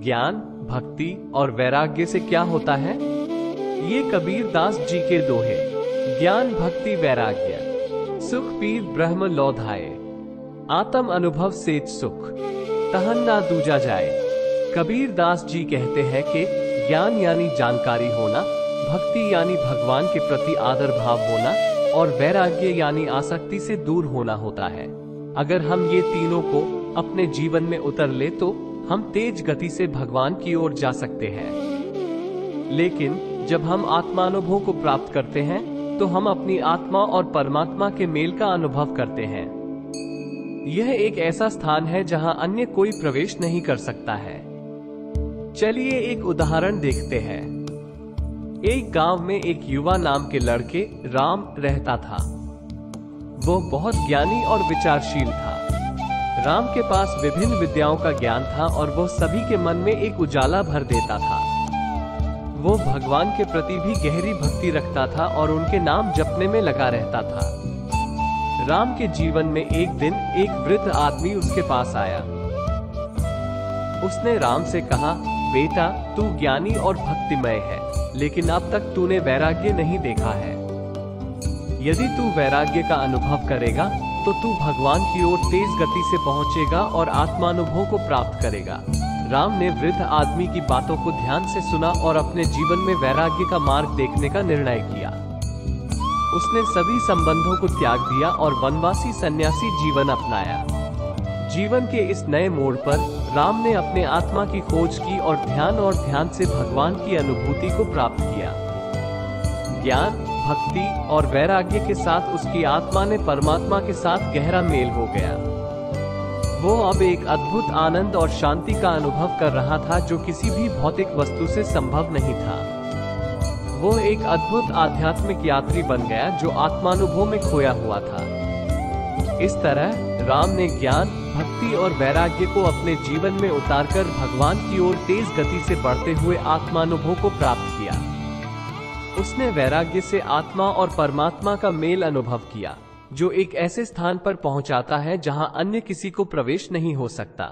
ज्ञान, भक्ति और वैराग्य से क्या होता है? ये कबीर दास जी के दोहे। ज्ञान भक्ति वैराग्य, सुख पीर ब्रह्म लौधाए, आत्म अनुभव सेत सुख, तहन ना दूजा जाए। कबीर दास जी कहते हैं कि ज्ञान यानी जानकारी होना, भक्ति यानी भगवान के प्रति आदर भाव होना और वैराग्य यानी आसक्ति से दूर होना होता है। अगर हम ये तीनों को अपने जीवन में उतर ले तो हम तेज गति से भगवान की ओर जा सकते हैं। लेकिन जब हम आत्मानुभव को प्राप्त करते हैं तो हम अपनी आत्मा और परमात्मा के मेल का अनुभव करते हैं। यह एक ऐसा स्थान है जहां अन्य कोई प्रवेश नहीं कर सकता है। चलिए एक उदाहरण देखते हैं। एक गांव में एक युवा नाम के लड़के राम रहता था। वो बहुत ज्ञानी और विचारशील था। राम के पास विभिन्न विद्याओं का ज्ञान था और वह सभी के मन में एक उजाला भर देता था। वो भगवान के प्रति भी गहरी भक्ति रखता था और उनके नाम जपने में लगा रहता था। राम के जीवन में एक दिन एक वृद्ध आदमी उसके पास आया। उसने राम से कहा, बेटा, तू ज्ञानी और भक्तिमय है, लेकिन अब तक तूने वैराग्य नहीं देखा है। यदि तू वैराग्य का अनुभव करेगा तो तू भगवान की ओर तेज गति से पहुंचेगा और आत्मानुभव को प्राप्त करेगा। राम ने वृद्ध आदमी की बातों को ध्यान से सुना और अपने जीवन में वैराग्य का मार्ग देखने का निर्णय किया। उसने सभी संबंधों को त्याग दिया और वनवासी सन्यासी जीवन अपनाया। जीवन के इस नए मोड़ पर राम ने अपने आत्मा की खोज की और ध्यान से भगवान की अनुभूति को प्राप्त किया। ज्ञान, भक्ति और वैराग्य के साथ उसकी आत्मा ने परमात्मा के साथ गहरा मेल हो गया। वो अब एक अद्भुत आनंद और शांति का अनुभव कर रहा था जो किसी भी भौतिक वस्तु से संभव नहीं था। वो एक अद्भुत आध्यात्मिक यात्री बन गया जो आत्मानुभव में खोया हुआ था। इस तरह राम ने ज्ञान, भक्ति और वैराग्य को अपने जीवन में उतारकर भगवान की ओर तेज गति से बढ़ते हुए आत्मानुभव को प्राप्त किया। उसने वैराग्य से आत्मा और परमात्मा का मेल अनुभव किया, जो एक ऐसे स्थान पर पहुंचाता है जहां अन्य किसी को प्रवेश नहीं हो सकता।